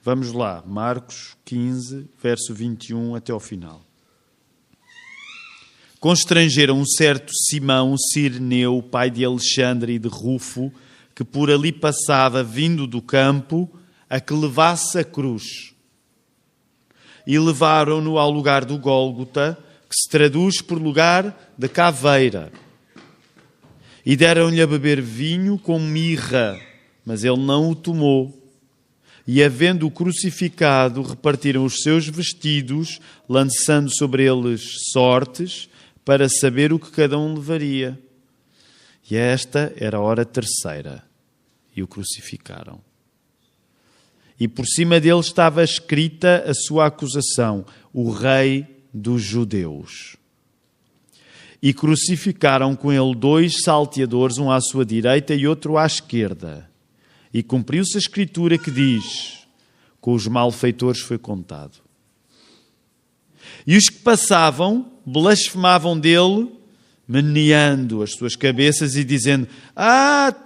Vamos lá, Marcos 15, verso 21 até ao final. Constrangeram um certo Simão, Cireneu, pai de Alexandre e de Rufo, que por ali passava, vindo do campo, a que levasse a cruz. E levaram-no ao lugar do Gólgota, que se traduz por lugar de caveira. E deram-lhe a beber vinho com mirra, mas ele não o tomou. E, havendo-o crucificado, repartiram os seus vestidos, lançando sobre eles sortes, para saber o que cada um levaria. E esta era a hora terceira, e o crucificaram. E por cima dele estava escrita a sua acusação: o Rei dos Judeus. E crucificaram com ele 2 salteadores, um à sua direita e outro à esquerda. E cumpriu-se a Escritura que diz: com os malfeitores foi contado. E os que passavam blasfemavam dele, meneando as suas cabeças e dizendo: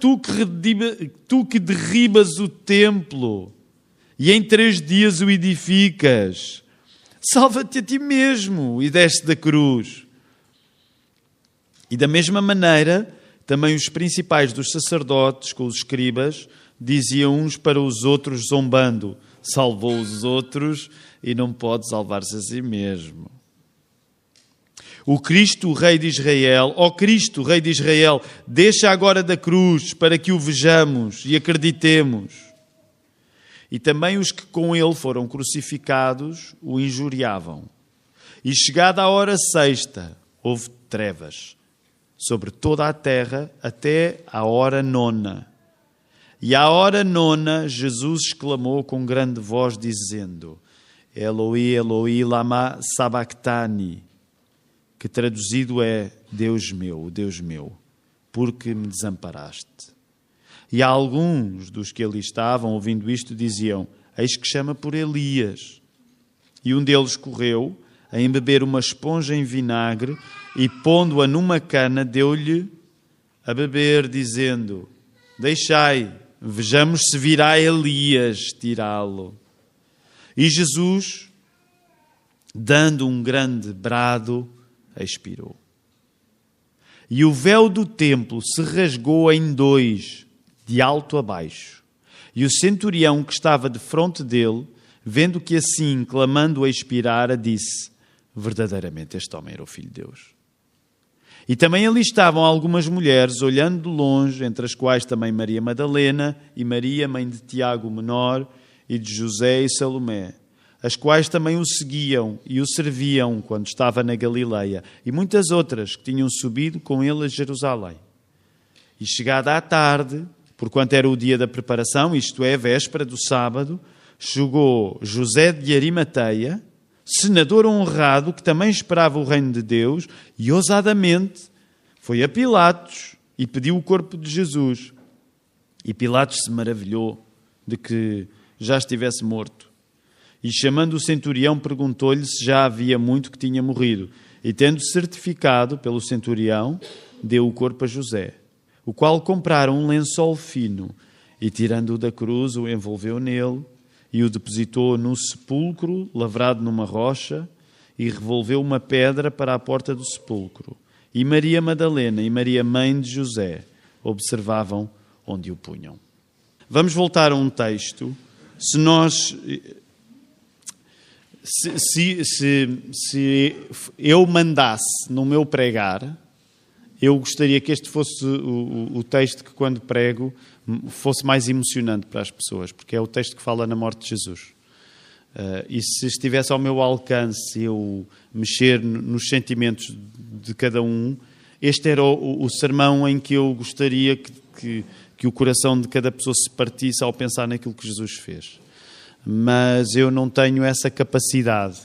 tu que derribas o templo e em 3 dias o edificas, salva-te a ti mesmo e desce da cruz. E da mesma maneira, também os principais dos sacerdotes, com os escribas, diziam uns para os outros, zombando: salvou os outros e não pode salvar-se a si mesmo. O Cristo, o Rei de Israel, ó Cristo, Rei de Israel, deixa agora da cruz para que o vejamos e acreditemos. E também os que com ele foram crucificados o injuriavam. E chegada a hora sexta, houve trevas sobre toda a terra até a hora 9. E à hora 9, Jesus exclamou com grande voz, dizendo: Eloi, Eloi, lama sabachthani, que traduzido é: Deus meu, por que me desamparaste? E alguns dos que ali estavam, ouvindo isto, diziam: eis que chama por Elias. E um deles correu a embeber uma esponja em vinagre e, pondo-a numa cana, deu-lhe a beber, dizendo: deixai, vejamos se virá Elias tirá-lo. E Jesus, dando um grande brado, expirou. E o véu do templo se rasgou em 2, de alto a baixo. E o centurião que estava defronte dele, vendo que assim, clamando a expirara, disse: verdadeiramente este homem era o Filho de Deus. E também ali estavam algumas mulheres, olhando de longe, entre as quais também Maria Madalena e Maria, mãe de Tiago o Menor, e de José e Salomé, as quais também o seguiam e o serviam quando estava na Galileia, e muitas outras que tinham subido com ele a Jerusalém. E chegada à tarde, porquanto era o dia da preparação, isto é, véspera do sábado, chegou José de Arimateia, senador honrado, que também esperava o reino de Deus, e ousadamente foi a Pilatos e pediu o corpo de Jesus. E Pilatos se maravilhou de que já estivesse morto. E chamando o centurião, perguntou-lhe se já havia muito que tinha morrido. E tendo certificado pelo centurião, deu o corpo a José, o qual compraram um lençol fino e, tirando-o da cruz, o envolveu nele e o depositou no sepulcro lavrado numa rocha e revolveu uma pedra para a porta do sepulcro. E Maria Madalena e Maria, mãe de José, observavam onde o punham. Vamos voltar a um texto. Se eu mandasse no meu pregar, eu gostaria que este fosse o texto que, quando prego, fosse mais emocionante para as pessoas, porque é o texto que fala na morte de Jesus. E se estivesse ao meu alcance eu mexer nos sentimentos de cada um, este era o sermão em que eu gostaria que o coração de cada pessoa se partisse ao pensar naquilo que Jesus fez. Mas eu não tenho essa capacidade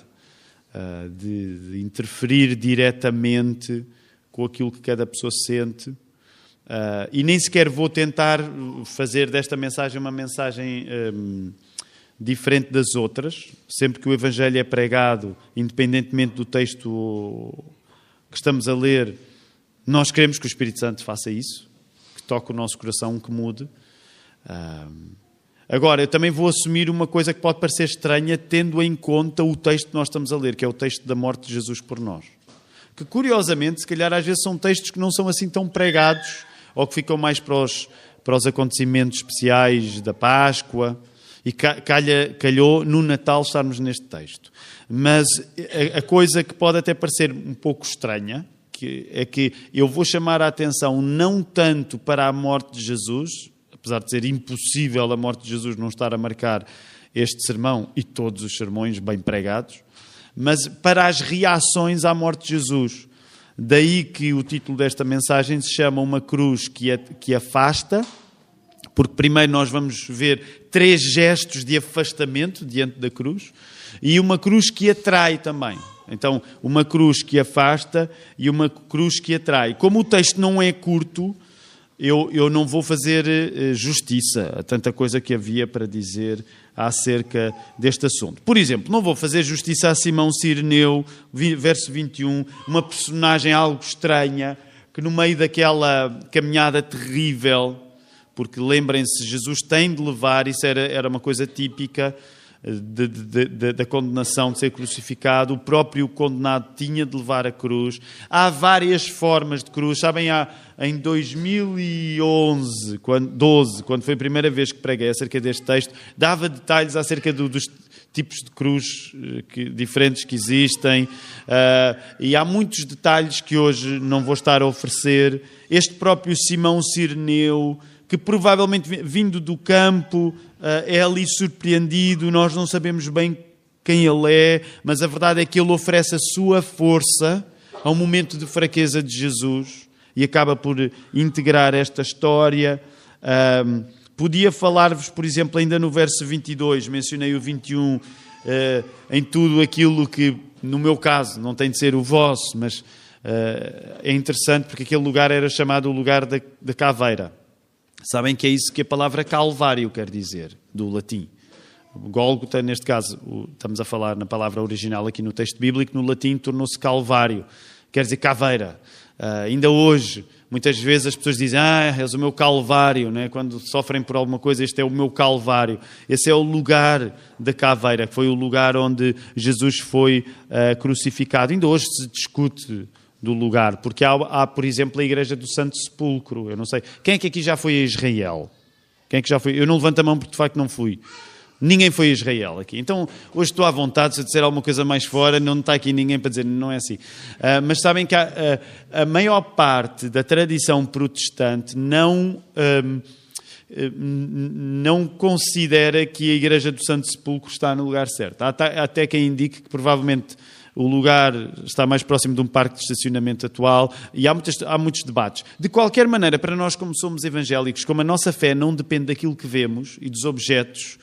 de interferir diretamente com aquilo que cada pessoa sente, e nem sequer vou tentar fazer desta mensagem uma mensagem diferente das outras. Sempre que o Evangelho é pregado, independentemente do texto que estamos a ler, nós queremos que o Espírito Santo faça isso, que toque o nosso coração, que mude. Agora, eu também vou assumir uma coisa que pode parecer estranha, tendo em conta o texto que nós estamos a ler, que é o texto da morte de Jesus por nós. Que, curiosamente, se calhar às vezes são textos que não são assim tão pregados, ou que ficam mais para os acontecimentos especiais da Páscoa, e calhou no Natal estarmos neste texto. Mas a coisa que pode até parecer um pouco estranha, é que eu vou chamar a atenção não tanto para a morte de Jesus, apesar de ser impossível a morte de Jesus não estar a marcar este sermão e todos os sermões bem pregados, mas para as reações à morte de Jesus. Daí que o título desta mensagem se chama Uma Cruz que Afasta, porque primeiro nós vamos ver 3 gestos de afastamento diante da cruz e uma cruz que atrai também. Então, uma cruz que afasta e uma cruz que atrai. Como o texto não é curto, eu não vou fazer justiça a tanta coisa que havia para dizer acerca deste assunto. Por exemplo, não vou fazer justiça a Simão Cireneu, verso 21, uma personagem algo estranha, que no meio daquela caminhada terrível, porque lembrem-se, Jesus tem de levar, isso era uma coisa típica da condenação de ser crucificado, o próprio condenado tinha de levar a cruz. Há várias formas de cruz. Sabem, em 2011, quando foi a primeira vez que preguei acerca deste texto, dava detalhes acerca dos tipos de cruz diferentes que existem, e há muitos detalhes que hoje não vou estar a oferecer. Este próprio Simão Cireneu, que provavelmente vindo do campo é ali surpreendido, nós não sabemos bem quem ele é, mas a verdade é que ele oferece a sua força ao momento de fraqueza de Jesus e acaba por integrar esta história. Podia falar-vos, por exemplo, ainda no verso 22, mencionei o 21, em tudo aquilo que, no meu caso, não tem de ser o vosso, mas é interessante porque aquele lugar era chamado o lugar da caveira. Sabem que é isso que a palavra Calvário quer dizer, do latim. Gólgota, neste caso, estamos a falar na palavra original aqui no texto bíblico, no latim tornou-se Calvário, quer dizer caveira. Ainda hoje, muitas vezes as pessoas dizem, és o meu Calvário, não é? Quando sofrem por alguma coisa, este é o meu Calvário. Esse é o lugar da caveira, que foi o lugar onde Jesus foi crucificado. Ainda hoje se discute do lugar, porque há, por exemplo, a Igreja do Santo Sepulcro. Eu não sei. Quem é que aqui já foi a Israel? Quem é que já foi? Eu não levanto a mão porque de facto não fui. Ninguém foi a Israel aqui. Então, hoje estou à vontade, se eu disser alguma coisa mais fora, não está aqui ninguém para dizer, não é assim. Mas sabem que a maior parte da tradição protestante não considera que a Igreja do Santo Sepulcro está no lugar certo. Há até quem indique que provavelmente o lugar está mais próximo de um parque de estacionamento atual e há muitos debates. De qualquer maneira, para nós como somos evangélicos, como a nossa fé não depende daquilo que vemos e dos objetos,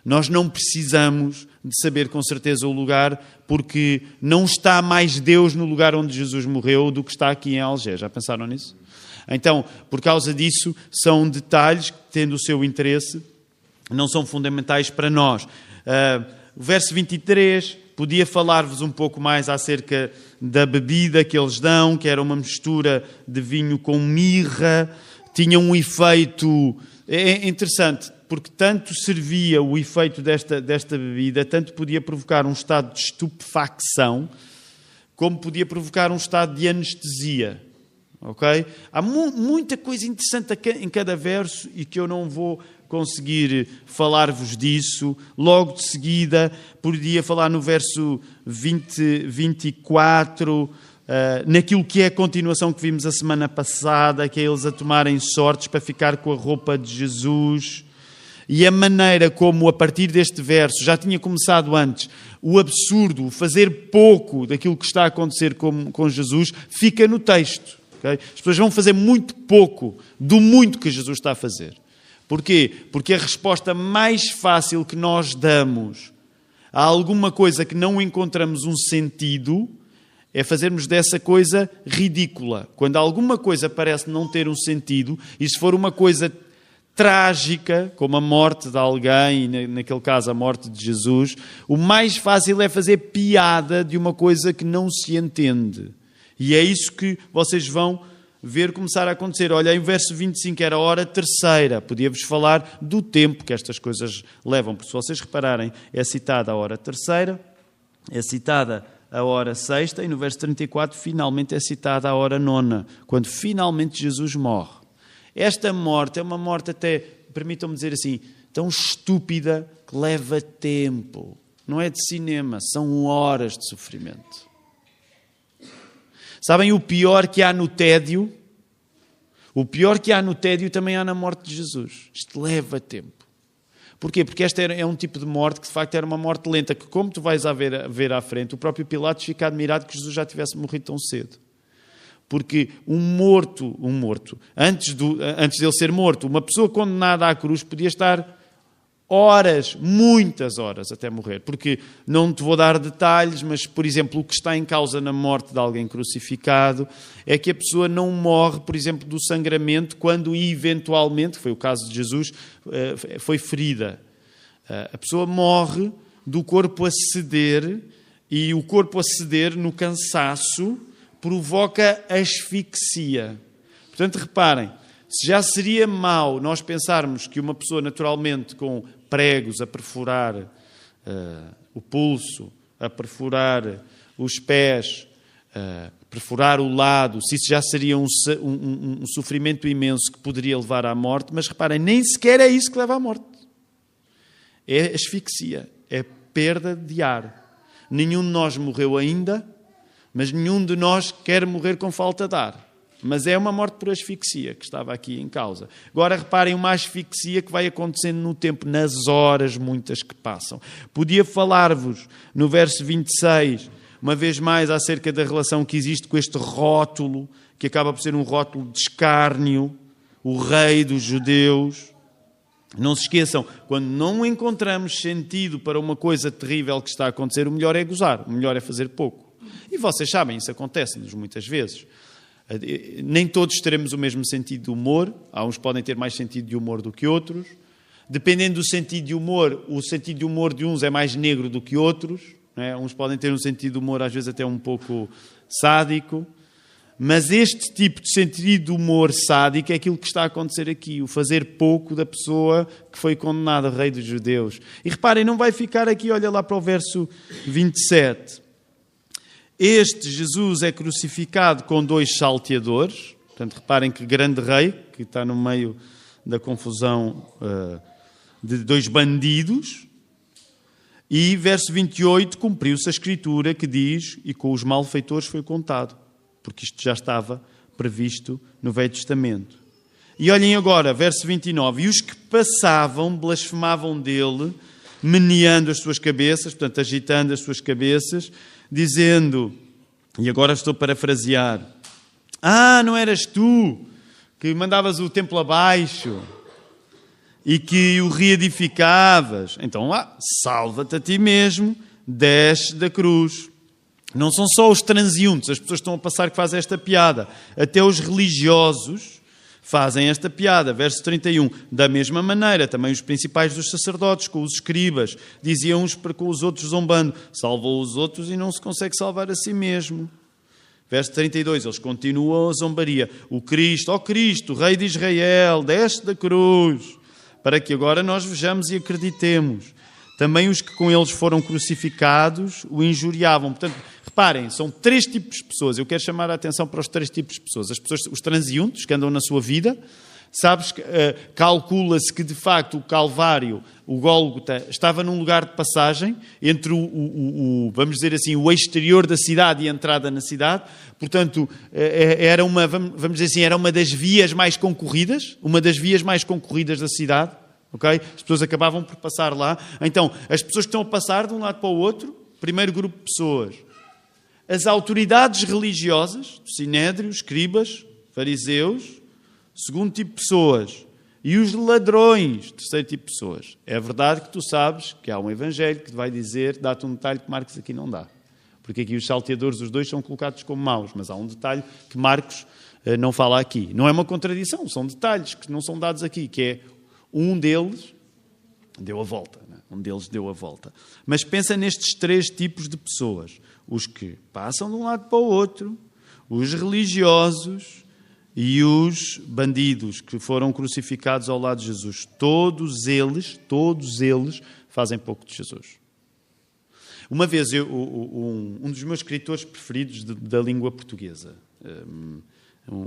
nós não precisamos de saber com certeza o lugar, porque não está mais Deus no lugar onde Jesus morreu do que está aqui em Algés. Já pensaram nisso? Então, por causa disso, são detalhes que, tendo o seu interesse, não são fundamentais para nós. O verso 23... podia falar-vos um pouco mais acerca da bebida que eles dão, que era uma mistura de vinho com mirra, tinha um efeito... É interessante, porque tanto servia o efeito desta bebida, tanto podia provocar um estado de estupefacção, como podia provocar um estado de anestesia. Okay? Há muita coisa interessante em cada verso e que eu não vou conseguir falar-vos disso. Logo de seguida, podia falar no verso 24, naquilo que é a continuação que vimos a semana passada, que é eles a tomarem sortes para ficar com a roupa de Jesus. E a maneira como, a partir deste verso, já tinha começado antes, o absurdo, o fazer pouco daquilo que está a acontecer com Jesus, fica no texto. Okay? As pessoas vão fazer muito pouco do muito que Jesus está a fazer. Porquê? Porque a resposta mais fácil que nós damos a alguma coisa que não encontramos um sentido é fazermos dessa coisa ridícula. Quando alguma coisa parece não ter um sentido, e se for uma coisa trágica, como a morte de alguém, e naquele caso a morte de Jesus, o mais fácil é fazer piada de uma coisa que não se entende. E é isso que vocês vão ver começar a acontecer. Olha, aí o verso 25 era a hora terceira. Podia-vos falar do tempo que estas coisas levam. Porque se vocês repararem, é citada a hora terceira, é citada a hora sexta, e no verso 34 finalmente é citada a hora nona, quando finalmente Jesus morre. Esta morte é uma morte até, permitam-me dizer assim, tão estúpida que leva tempo. Não é de cinema, são horas de sofrimento. Sabem o pior que há no tédio? O pior que há no tédio também há na morte de Jesus. Isto leva tempo. Porquê? Porque esta é um tipo de morte que de facto era uma morte lenta, que como tu vais a ver à frente, o próprio Pilatos fica admirado que Jesus já tivesse morrido tão cedo. Porque um morto, antes dele ser morto, uma pessoa condenada à cruz podia estar horas, muitas horas até morrer. Porque não te vou dar detalhes, mas, por exemplo, o que está em causa na morte de alguém crucificado é que a pessoa não morre, por exemplo, do sangramento quando eventualmente, foi o caso de Jesus, foi ferida. A pessoa morre do corpo a ceder, e o corpo a ceder no cansaço provoca asfixia. Portanto, reparem, se já seria mau nós pensarmos que uma pessoa naturalmente com pregos a perfurar o pulso, a perfurar os pés, a perfurar o lado, se isso já seria um sofrimento imenso que poderia levar à morte, mas reparem, nem sequer é isso que leva à morte. É asfixia, é perda de ar. Nenhum de nós morreu ainda, mas nenhum de nós quer morrer com falta de ar. Mas é uma morte por asfixia que estava aqui em causa. Agora reparem, uma asfixia que vai acontecendo no tempo, nas horas muitas que passam. Podia falar-vos no verso 26, uma vez mais, acerca da relação que existe com este rótulo, que acaba por ser um rótulo de escárnio, o rei dos judeus. Não se esqueçam, quando não encontramos sentido para uma coisa terrível que está a acontecer, o melhor é gozar, o melhor é fazer pouco. E vocês sabem, isso acontece-nos muitas vezes. Nem todos teremos o mesmo sentido de humor. Há uns que podem ter mais sentido de humor do que outros. Dependendo do sentido de humor, o sentido de humor de uns é mais negro do que outros. Não é? Uns podem ter um sentido de humor, às vezes, até um pouco sádico. Mas este tipo de sentido de humor sádico é aquilo que está a acontecer aqui. O fazer pouco da pessoa que foi condenada, rei dos judeus. E reparem, não vai ficar aqui, olha lá para o verso 27. Este Jesus é crucificado com 2 salteadores. Portanto, reparem que grande rei, que está no meio da confusão de 2 bandidos. E, verso 28, cumpriu-se a Escritura que diz, e com os malfeitores foi contado. Porque isto já estava previsto no Velho Testamento. E olhem agora, verso 29. E os que passavam blasfemavam dele, meneando as suas cabeças, portanto, agitando as suas cabeças, dizendo, e agora estou a parafrasear, não eras tu que mandavas o templo abaixo e que o reedificavas? Então, salva-te a ti mesmo, desce da cruz. Não são só os transeuntes, as pessoas que estão a passar que fazem esta piada. Até os religiosos fazem esta piada. Verso 31. Da mesma maneira, também os principais dos sacerdotes, com os escribas, diziam uns para com os outros zombando, salvou os outros e não se consegue salvar a si mesmo. Verso 32. Eles continuam a zombaria. O Cristo, ó Cristo, Rei de Israel, desce da cruz, para que agora nós vejamos e acreditemos. Também os que com eles foram crucificados o injuriavam. Portanto, reparem, são 3 tipos de pessoas. Eu quero chamar a atenção para os 3 tipos de pessoas. As pessoas, os transeuntes que andam na sua vida. Sabes, calcula-se que de facto o Calvário, o Gólgota, estava num lugar de passagem entre vamos dizer assim, o exterior da cidade e a entrada na cidade. Portanto, era vamos dizer assim, era uma das vias mais concorridas, da cidade. Okay? As pessoas acabavam por passar lá. Então, as pessoas que estão a passar de um lado para o outro, primeiro grupo de pessoas. As autoridades religiosas, sinédrios, escribas, fariseus, segundo tipo de pessoas. E os ladrões, terceiro tipo de pessoas. É verdade que tu sabes que há um evangelho que te vai dizer, dá-te um detalhe que Marcos aqui não dá. Porque aqui os salteadores, os 2, são colocados como maus. Mas há um detalhe que Marcos não fala aqui. Não é uma contradição, são detalhes que não são dados aqui, que é um deles deu a volta. Mas pensa nestes 3 tipos de pessoas. Os que passam de um lado para o outro, os religiosos e os bandidos que foram crucificados ao lado de Jesus, todos eles fazem pouco de Jesus. Uma vez, um dos meus escritores preferidos da língua portuguesa,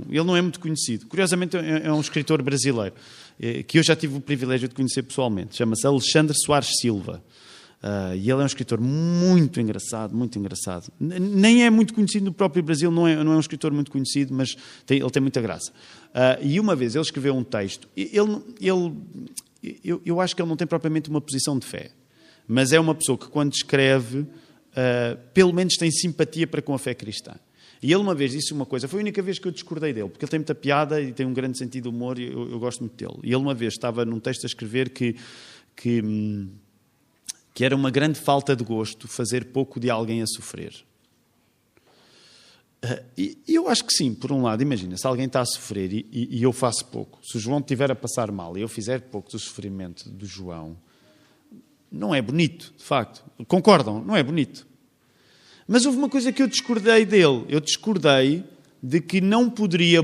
ele não é muito conhecido, curiosamente é um escritor brasileiro, que eu já tive o privilégio de conhecer pessoalmente, chama-se Alexandre Soares Silva. E ele é um escritor muito engraçado, muito engraçado. Nem é muito conhecido no próprio Brasil, não é um escritor muito conhecido, mas ele tem muita graça. E uma vez ele escreveu um texto, eu acho que ele não tem propriamente uma posição de fé, mas é uma pessoa que quando escreve, pelo menos tem simpatia para com a fé cristã. E ele uma vez disse uma coisa, foi a única vez que eu discordei dele, porque ele tem muita piada e tem um grande sentido de humor e eu gosto muito dele. E ele uma vez estava num texto a escrever que era uma grande falta de gosto fazer pouco de alguém a sofrer. E eu acho que sim, por um lado, imagina, se alguém está a sofrer e eu faço pouco, se o João estiver a passar mal e eu fizer pouco do sofrimento do João, não é bonito, de facto. Concordam? Não é bonito. Mas houve uma coisa que eu discordei dele. Eu discordei de que não poderia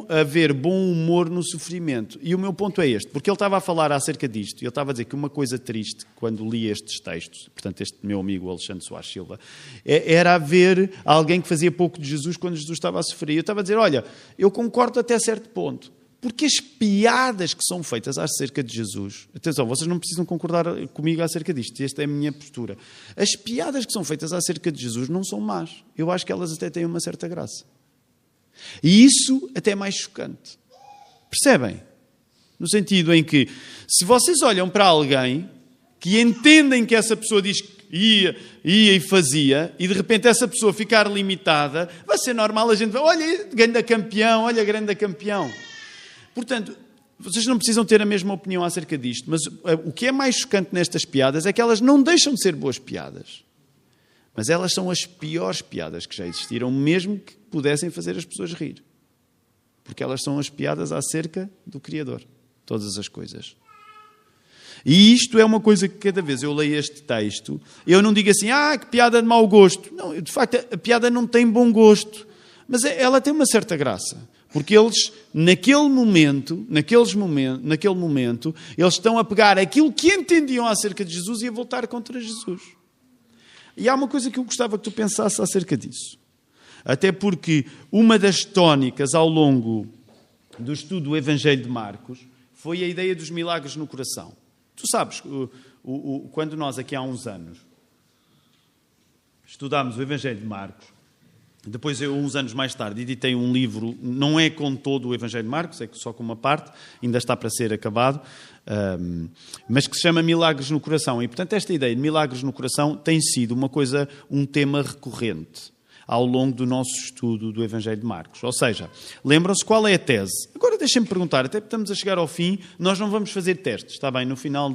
haver bom humor no sofrimento. E o meu ponto é este, porque ele estava a falar acerca disto, e ele estava a dizer que uma coisa triste, quando li estes textos, portanto este meu amigo Alexandre Soares Silva, era haver alguém que fazia pouco de Jesus quando Jesus estava a sofrer. E eu estava a dizer, olha, eu concordo até certo ponto, porque as piadas que são feitas acerca de Jesus, atenção, vocês não precisam concordar comigo acerca disto, esta é a minha postura. As piadas que são feitas acerca de Jesus não são más. Eu acho que elas até têm uma certa graça. E isso até é mais chocante. Percebem? No sentido em que, se vocês olham para alguém que entendem que essa pessoa diz que ia e fazia, e de repente essa pessoa ficar limitada, vai ser normal a gente ver, olha, grande campeão. Portanto, vocês não precisam ter a mesma opinião acerca disto, mas o que é mais chocante nestas piadas é que elas não deixam de ser boas piadas. Mas elas são as piores piadas que já existiram, mesmo que pudessem fazer as pessoas rir. Porque elas são as piadas acerca do Criador. Todas as coisas. E isto é uma coisa que cada vez eu leio este texto, eu não digo assim, que piada de mau gosto. Não, de facto, a piada não tem bom gosto. Mas ela tem uma certa graça. Porque eles, naquele momento, eles estão a pegar aquilo que entendiam acerca de Jesus e a voltar contra Jesus. E há uma coisa que eu gostava que tu pensasses acerca disso. Até porque uma das tónicas ao longo do estudo do Evangelho de Marcos foi a ideia dos milagres no coração. Tu sabes, quando nós aqui há uns anos estudámos o Evangelho de Marcos, depois eu, uns anos mais tarde, editei um livro, não é com todo o Evangelho de Marcos, é só com uma parte, ainda está para ser acabado, mas que se chama Milagres no Coração. E, portanto, esta ideia de milagres no coração tem sido um tema recorrente ao longo do nosso estudo do Evangelho de Marcos. Ou seja, lembram-se qual é a tese? Agora deixem-me perguntar, até porque estamos a chegar ao fim, nós não vamos fazer testes, está bem? No final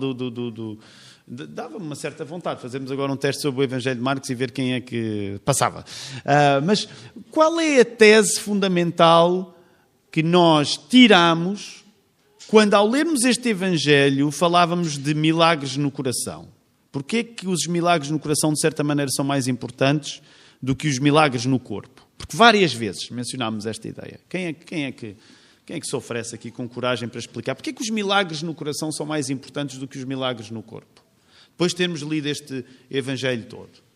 dava-me uma certa vontade de fazermos agora um teste sobre o Evangelho de Marcos e ver quem é que passava. Mas qual é a tese fundamental que nós tiramos quando, ao lermos este Evangelho, falávamos de milagres no coração? Porquê que os milagres no coração, de certa maneira, são mais importantes do que os milagres no corpo? Porque várias vezes mencionámos esta ideia. Quem é que se oferece aqui com coragem para explicar porquê que os milagres no coração são mais importantes do que os milagres no corpo? Depois de termos lido este Evangelho todo.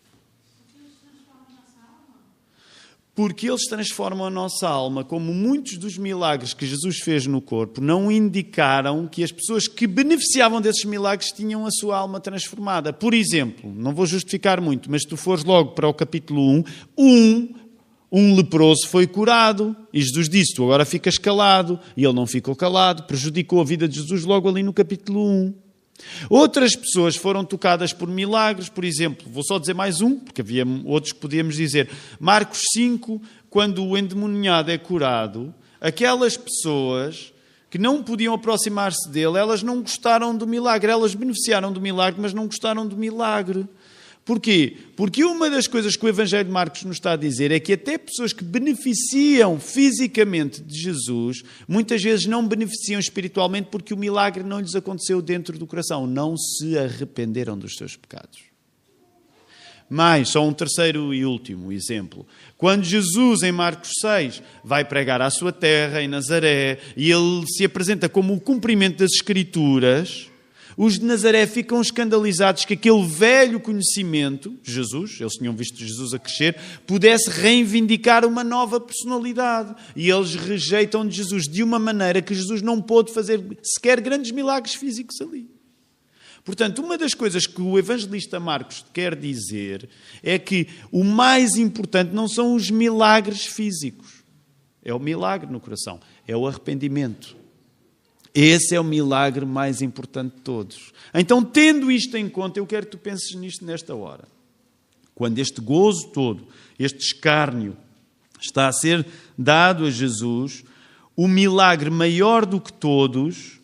Porque eles transformam a nossa alma, como muitos dos milagres que Jesus fez no corpo não indicaram que as pessoas que beneficiavam desses milagres tinham a sua alma transformada. Por exemplo, não vou justificar muito, mas se tu fores logo para o capítulo 1, um leproso foi curado e Jesus disse, tu agora ficas calado. E ele não ficou calado, prejudicou a vida de Jesus logo ali no capítulo 1. Outras pessoas foram tocadas por milagres, por exemplo, vou só dizer mais um, porque havia outros que podíamos dizer. Marcos 5, quando o endemoniado é curado, aquelas pessoas que não podiam aproximar-se dele, elas não gostaram do milagre, elas beneficiaram do milagre, mas não gostaram do milagre. Porquê? Porque uma das coisas que o Evangelho de Marcos nos está a dizer é que até pessoas que beneficiam fisicamente de Jesus, muitas vezes não beneficiam espiritualmente porque o milagre não lhes aconteceu dentro do coração. Não se arrependeram dos seus pecados. Mais, só um terceiro e último exemplo. Quando Jesus, em Marcos 6, vai pregar à sua terra, em Nazaré, e ele se apresenta como o cumprimento das Escrituras, os de Nazaré ficam escandalizados que aquele velho conhecimento, Jesus, eles tinham visto Jesus a crescer, pudesse reivindicar uma nova personalidade. E eles rejeitam de Jesus de uma maneira que Jesus não pôde fazer sequer grandes milagres físicos ali. Portanto, uma das coisas que o evangelista Marcos quer dizer é que o mais importante não são os milagres físicos. É o milagre no coração, é o arrependimento. Esse é o milagre mais importante de todos. Então, tendo isto em conta, eu quero que tu penses nisto nesta hora. Quando este gozo todo, este escárnio, está a ser dado a Jesus, o milagre maior do que todos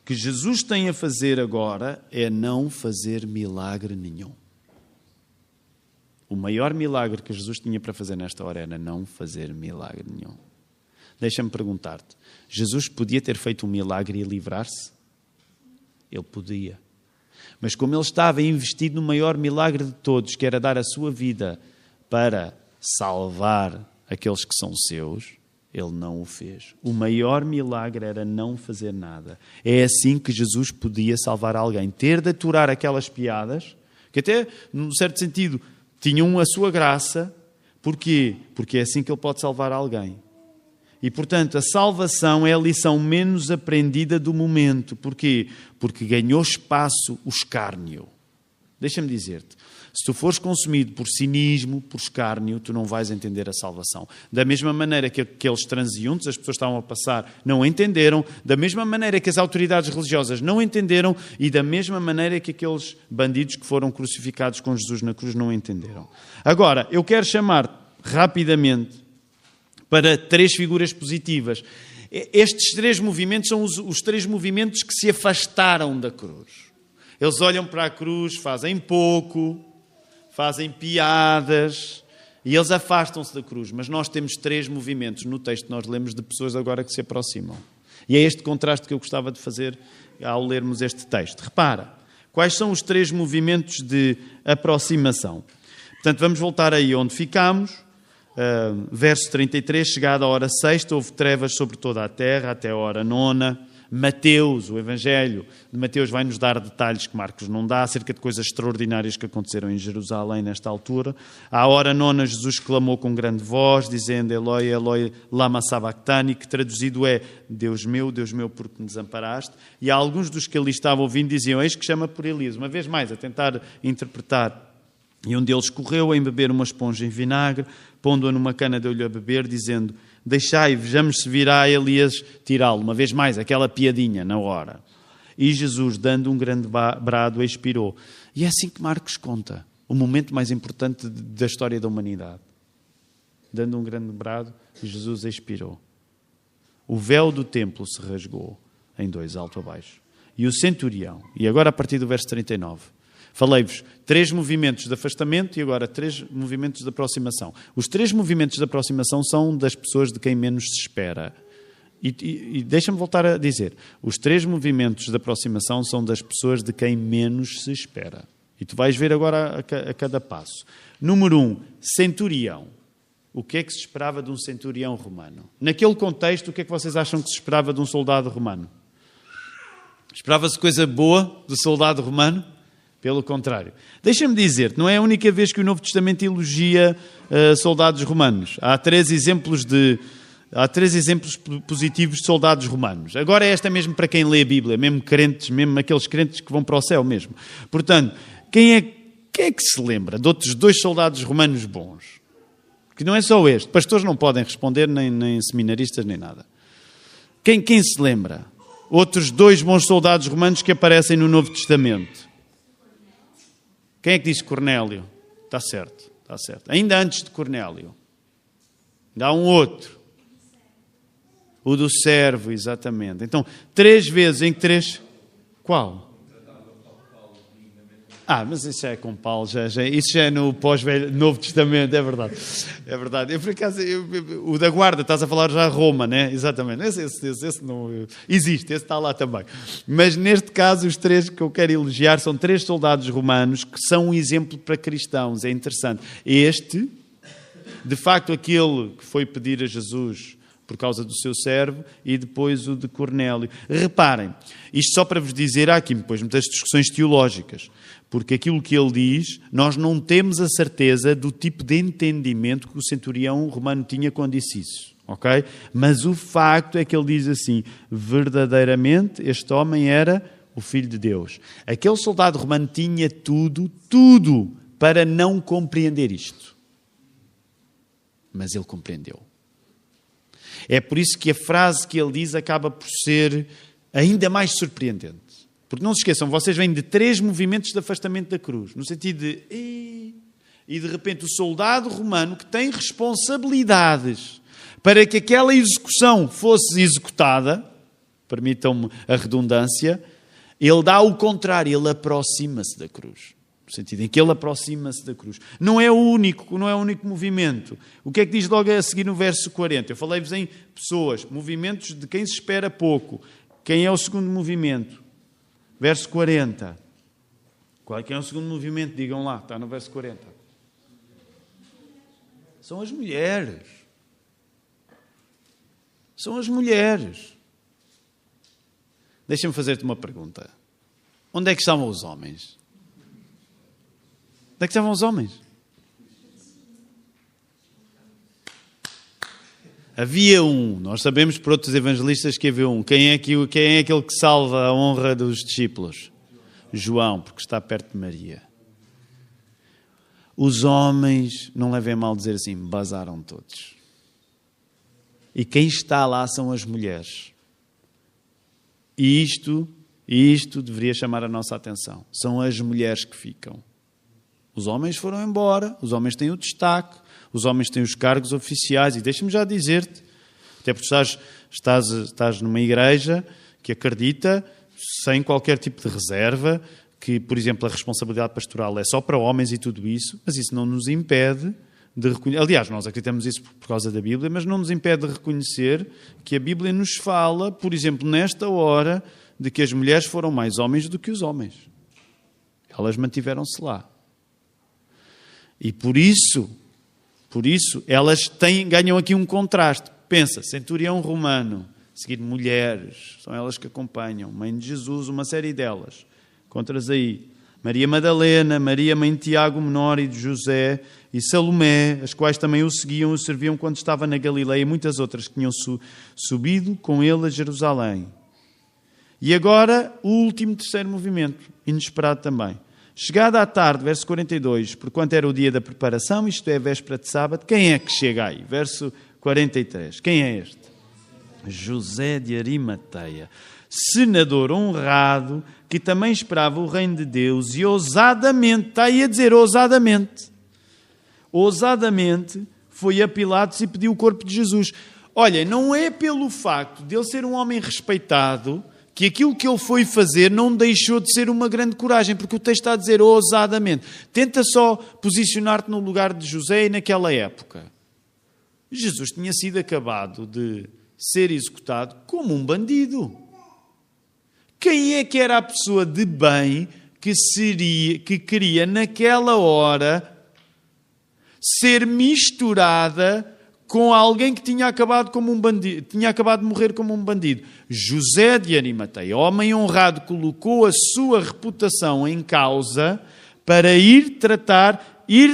que Jesus tem a fazer agora é não fazer milagre nenhum. O maior milagre que Jesus tinha para fazer nesta hora era não fazer milagre nenhum. Deixa-me perguntar-te, Jesus podia ter feito um milagre e livrar-se? Ele podia. Mas como ele estava investido no maior milagre de todos, que era dar a sua vida para salvar aqueles que são seus, ele não o fez. O maior milagre era não fazer nada. É assim que Jesus podia salvar alguém. Ter de aturar aquelas piadas, que até, num certo sentido, tinham a sua graça. Porquê? Porque é assim que ele pode salvar alguém. E, portanto, a salvação é a lição menos aprendida do momento. Porquê? Porque ganhou espaço o escárnio. Deixa-me dizer-te, se tu fores consumido por cinismo, por escárnio, tu não vais entender a salvação. Da mesma maneira que aqueles transeuntes, as pessoas estavam a passar, não entenderam, da mesma maneira que as autoridades religiosas não entenderam e da mesma maneira que aqueles bandidos que foram crucificados com Jesus na cruz não entenderam. Agora, eu quero chamar rapidamente para 3 figuras positivas. Estes 3 movimentos são os 3 movimentos que se afastaram da cruz. Eles olham para a cruz, fazem pouco, fazem piadas e eles afastam-se da cruz. Mas nós temos 3 movimentos no texto que nós lemos de pessoas agora que se aproximam. E é este contraste que eu gostava de fazer ao lermos este texto. Repara, quais são os 3 movimentos de aproximação? Portanto, vamos voltar aí onde ficámos. Verso 33, chegada a hora 6ª, houve trevas sobre toda a terra, até a hora 9ª. Mateus, o Evangelho de Mateus vai nos dar detalhes que Marcos não dá, acerca de coisas extraordinárias que aconteceram em Jerusalém nesta altura. À hora 9ª, Jesus clamou com grande voz, dizendo: Eloi, Eloi, lama sabachthani, que traduzido é: Deus meu, por que me desamparaste? E há alguns dos que ali estavam ouvindo diziam: eis que chama por Elias. Uma vez mais, a tentar interpretar. E um deles correu a embeber uma esponja em vinagre, pondo-a numa cana, deu-lhe a beber, dizendo: deixai, vejamos se virá Elias tirá-lo. Uma vez mais, aquela piadinha na hora. E Jesus, dando um grande brado, expirou. E é assim que Marcos conta o momento mais importante da história da humanidade. Dando um grande brado, Jesus expirou. O véu do templo se rasgou em 2, alto a baixo. E o centurião, e agora a partir do verso 39, falei-vos 3 movimentos de afastamento e agora 3 movimentos de aproximação. Os 3 movimentos de aproximação são das pessoas de quem menos se espera. E deixa-me voltar a dizer, os 3 movimentos de aproximação são das pessoas de quem menos se espera. E tu vais ver agora a cada passo. Número 1, centurião. O que é que se esperava de um centurião romano? Naquele contexto, o que é que vocês acham que se esperava de um soldado romano? Esperava-se coisa boa do soldado romano? Pelo contrário. Deixa-me dizer-te, não é a única vez que o Novo Testamento elogia soldados romanos. Há 3 exemplos positivos de soldados romanos. Agora é esta mesmo para quem lê a Bíblia, mesmo crentes, mesmo aqueles crentes que vão para o céu mesmo. Portanto, quem é que se lembra de outros 2 soldados romanos bons? Que não é só este. Pastores não podem responder, nem seminaristas, nem nada. Quem se lembra? Outros 2 bons soldados romanos que aparecem no Novo Testamento. Quem é que disse Cornélio? Está certo, está certo. Ainda antes de Cornélio. Ainda há um outro. O do servo, exatamente. Então, 3 vezes em 3... Qual? Mas isso já é com Paulo, isso já é no Novo Testamento, é verdade. É verdade. Eu, por acaso, o da guarda, estás a falar já Roma, né? Exatamente. Esse não existe, esse está lá também. Mas neste caso, os 3 que eu quero elogiar são 3 soldados romanos que são um exemplo para cristãos. É interessante. Este, de facto, aquele que foi pedir a Jesus por causa do seu servo, e depois o de Cornélio. Reparem, isto só para vos dizer, há aqui depois muitas discussões teológicas, porque aquilo que ele diz, nós não temos a certeza do tipo de entendimento que o centurião romano tinha quando disse isso, ok? Mas o facto é que ele diz assim, verdadeiramente este homem era o Filho de Deus. Aquele soldado romano tinha tudo para não compreender isto. Mas ele compreendeu. É por isso que a frase que ele diz acaba por ser ainda mais surpreendente. Porque não se esqueçam, vocês vêm de 3 movimentos de afastamento da cruz. No sentido de... E de repente o soldado romano que tem responsabilidades para que aquela execução fosse executada, permitam-me a redundância, ele dá o contrário, ele aproxima-se da cruz. No sentido em que ele aproxima-se da cruz. Não é o único movimento. O que é que diz logo a seguir no verso 40? Eu falei-vos em pessoas, movimentos de quem se espera pouco. Quem é o segundo movimento? Verso 40. Quem é o segundo movimento? Digam lá, está no verso 40. São as mulheres. São as mulheres. Deixa-me fazer-te uma pergunta. Onde é que estavam os homens? Onde é que estavam os homens? Havia um, nós sabemos por outros evangelistas que havia um. Quem é aquele que salva a honra dos discípulos? João, porque está perto de Maria. Os homens, não levem mal dizer assim, bazaram todos. E quem está lá são as mulheres. E isto deveria chamar a nossa atenção. São as mulheres que ficam. Os homens foram embora, os homens têm o destaque, os homens têm os cargos oficiais. E deixa-me já dizer-te, até porque estás numa igreja que acredita, sem qualquer tipo de reserva, que, por exemplo, a responsabilidade pastoral é só para homens e tudo isso, mas isso não nos impede de reconhecer. Aliás, nós acreditamos isso por causa da Bíblia, mas não nos impede de reconhecer que a Bíblia nos fala, por exemplo, nesta hora, de que as mulheres foram mais homens do que os homens. Elas mantiveram-se lá. E por isso elas ganham aqui um contraste. Pensa, centurião romano, seguido mulheres, são elas que acompanham, mãe de Jesus, uma série delas. Encontras aí Maria Madalena, Maria, mãe de Tiago Menor e de José, e Salomé, as quais também o seguiam e o serviam quando estava na Galileia, e muitas outras que tinham subido com ele a Jerusalém. E agora, o último, terceiro movimento, inesperado também. Chegada à tarde, verso 42, porquanto era o dia da preparação, isto é, véspera de sábado, quem é que chega aí? Verso 43, quem é este? José de Arimateia, senador honrado, que também esperava o reino de Deus e ousadamente, está aí a dizer ousadamente, foi a Pilatos e pediu o corpo de Jesus. Olha, não é pelo facto de ele ser um homem respeitado que aquilo que ele foi fazer não deixou de ser uma grande coragem, porque o texto está a dizer ousadamente. Tenta só posicionar-te no lugar de José e naquela época. Jesus tinha sido acabado de ser executado como um bandido. Quem é que era a pessoa de bem que queria naquela hora ser misturada com alguém que tinha acabado como um bandido, tinha acabado de morrer como um bandido? José de Arimateia, homem honrado, colocou a sua reputação em causa para ir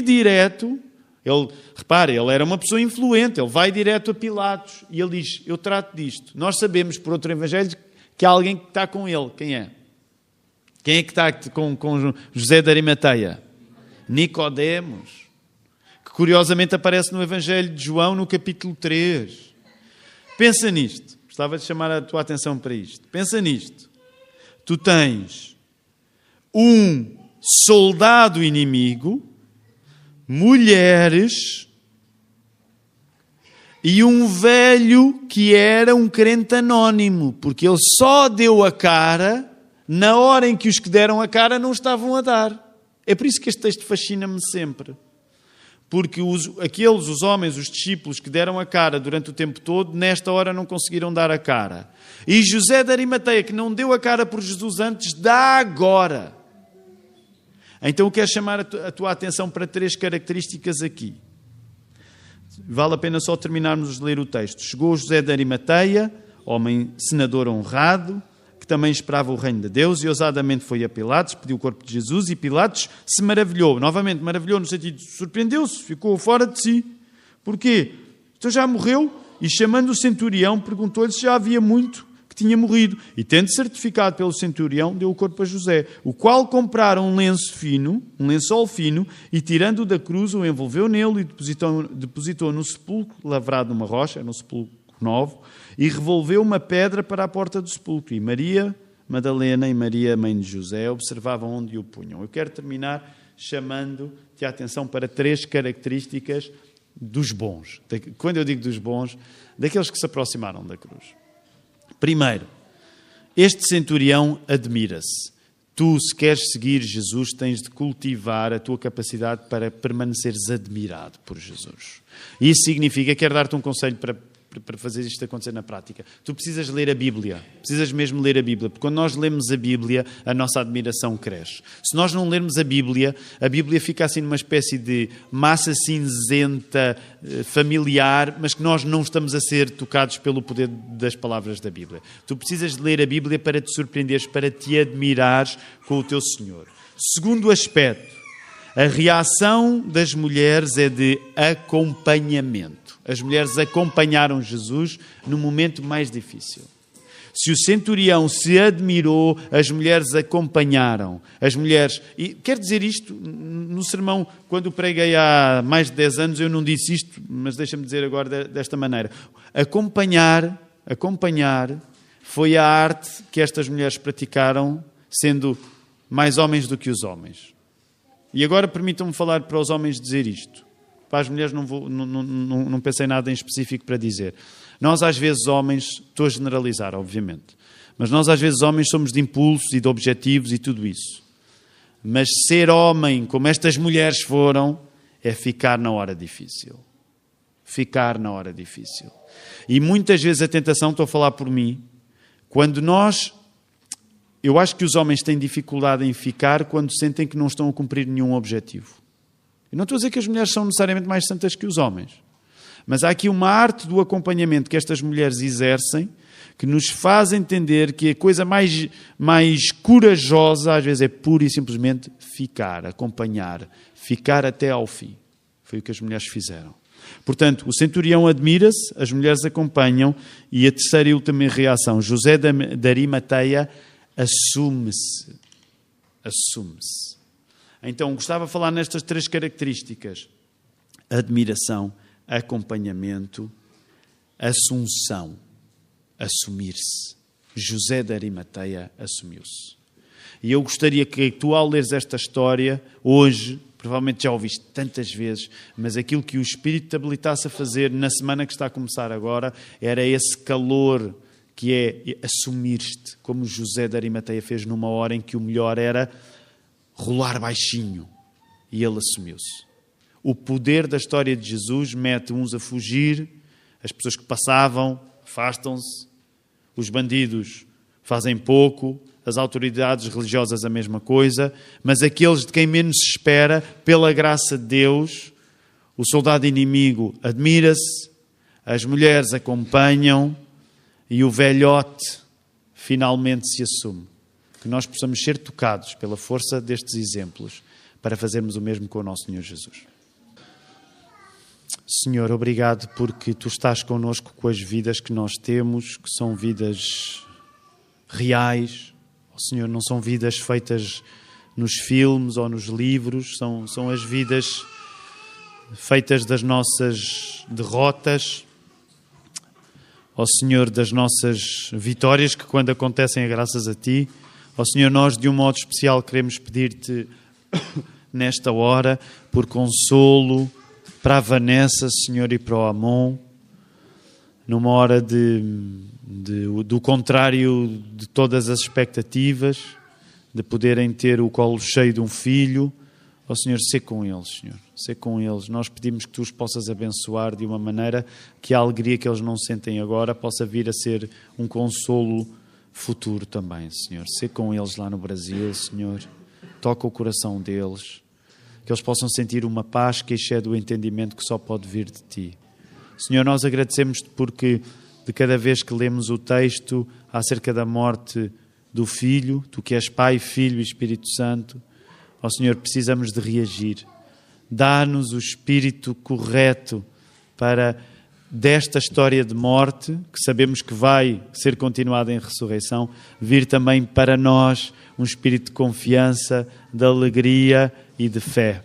direto. Ele era uma pessoa influente, ele vai direto a Pilatos e ele diz, eu trato disto. Nós sabemos por outro evangelho que há alguém que está com ele. Quem é? Quem é que está com José de Arimateia? Nicodemos. Que curiosamente aparece no Evangelho de João, no capítulo 3. Pensa nisto. Gostava de chamar a tua atenção para isto. Pensa nisto. Tu tens um soldado inimigo, mulheres e um velho que era um crente anónimo, porque ele só deu a cara na hora em que os que deram a cara não estavam a dar. É por isso que este texto fascina-me sempre. Porque os homens, os discípulos que deram a cara durante o tempo todo, nesta hora não conseguiram dar a cara. E José de Arimateia, que não deu a cara por Jesus antes, dá agora. Então eu quero chamar a tua atenção para 3 características aqui. Vale a pena só terminarmos de ler o texto. Chegou José de Arimateia, homem senador honrado, que também esperava o reino de Deus, e ousadamente foi a Pilatos, pediu o corpo de Jesus, e Pilatos se maravilhou. Novamente, maravilhou no sentido de surpreendeu-se, ficou fora de si. Porquê? Então já morreu? E chamando o centurião, perguntou-lhe se já havia muito que tinha morrido. E tendo certificado pelo centurião, deu o corpo a José, o qual comprara um lençol fino, e tirando-o da cruz, o envolveu nele e depositou no sepulcro lavrado numa rocha, no sepulcro novo, e revolveu uma pedra para a porta do sepulcro. E Maria Madalena e Maria, mãe de José, observavam onde o punham. Eu quero terminar chamando-te a atenção para 3 características dos bons. Quando eu digo dos bons, daqueles que se aproximaram da cruz. Primeiro, este centurião admira-se. Tu, se queres seguir Jesus, tens de cultivar a tua capacidade para permaneceres admirado por Jesus. Isso significa, quero dar-te um conselho para fazer isto acontecer na prática. Tu precisas ler a Bíblia. Precisas mesmo ler a Bíblia. Porque quando nós lemos a Bíblia, a nossa admiração cresce. Se nós não lermos a Bíblia fica assim numa espécie de massa cinzenta, familiar, mas que nós não estamos a ser tocados pelo poder das palavras da Bíblia. Tu precisas de ler a Bíblia para te surpreenderes, para te admirares com o teu Senhor. Segundo aspecto, a reação das mulheres é de acompanhamento. As mulheres acompanharam Jesus no momento mais difícil. Se o centurião se admirou, as mulheres acompanharam. As mulheres... E quero dizer isto, no sermão, quando preguei há mais de 10 anos, eu não disse isto, mas deixa-me dizer agora desta maneira. Acompanhar foi a arte que estas mulheres praticaram, sendo mais homens do que os homens. E agora permitam-me falar para os homens dizer isto. Para as mulheres não pensei nada em específico para dizer. Nós às vezes homens, estou a generalizar obviamente, mas nós às vezes homens somos de impulsos e de objetivos e tudo isso. Mas ser homem, como estas mulheres foram, é ficar na hora difícil. Ficar na hora difícil. E muitas vezes a tentação, estou a falar por mim, quando nós... Eu acho que os homens têm dificuldade em ficar quando sentem que não estão a cumprir nenhum objetivo. Eu não estou a dizer que as mulheres são necessariamente mais santas que os homens. Mas há aqui uma arte do acompanhamento que estas mulheres exercem que nos faz entender que a coisa mais corajosa às vezes é pura e simplesmente ficar, acompanhar, ficar até ao fim. Foi o que as mulheres fizeram. Portanto, o centurião admira-se, as mulheres acompanham e a terceira e última reação, José de Arimateia assume-se. Então, gostava de falar nestas 3 características. Admiração, acompanhamento, assunção. Assumir-se. José de Arimateia assumiu-se. E eu gostaria que tu, ao leres esta história, hoje, provavelmente já ouviste tantas vezes, mas aquilo que o Espírito te habilitasse a fazer na semana que está a começar agora, era esse calor que é assumir-te, como José de Arimateia fez numa hora em que o melhor era rolar baixinho. E ele assumiu-se. O poder da história de Jesus mete uns a fugir, as pessoas que passavam afastam-se, os bandidos fazem pouco, as autoridades religiosas a mesma coisa, mas aqueles de quem menos se espera, pela graça de Deus, o soldado inimigo admira-se, as mulheres acompanham e o velhote finalmente se assume. Que nós possamos ser tocados pela força destes exemplos para fazermos o mesmo com o nosso Senhor Jesus. Senhor, obrigado porque Tu estás connosco com as vidas que nós temos, que são vidas reais. Oh, Senhor, não são vidas feitas nos filmes ou nos livros, são as vidas feitas das nossas derrotas, ó Senhor, das nossas vitórias, que quando acontecem é graças a Ti. Ó Senhor, nós de um modo especial queremos pedir-Te nesta hora por consolo para a Vanessa, Senhor, e para o Amon, numa hora do contrário de todas as expectativas, de poderem ter o colo cheio de um filho, Ó Senhor, sê com eles, Senhor. Sê com eles. Nós pedimos que Tu os possas abençoar de uma maneira que a alegria que eles não sentem agora possa vir a ser um consolo futuro também, Senhor. Sê com eles lá no Brasil, Senhor. Toca o coração deles. Que eles possam sentir uma paz que excede o entendimento que só pode vir de Ti. Senhor, nós agradecemos-Te porque de cada vez que lemos o texto acerca da morte do Filho, Tu que és Pai, Filho e Espírito Santo, ó Senhor, precisamos de reagir. Dá-nos o espírito correto para, desta história de morte, que sabemos que vai ser continuada em ressurreição, vir também para nós um espírito de confiança, de alegria e de fé.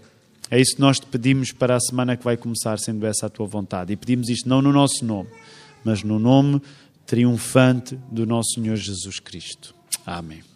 É isso que nós Te pedimos para a semana que vai começar, sendo essa a Tua vontade. E pedimos isto não no nosso nome, mas no nome triunfante do nosso Senhor Jesus Cristo. Amém.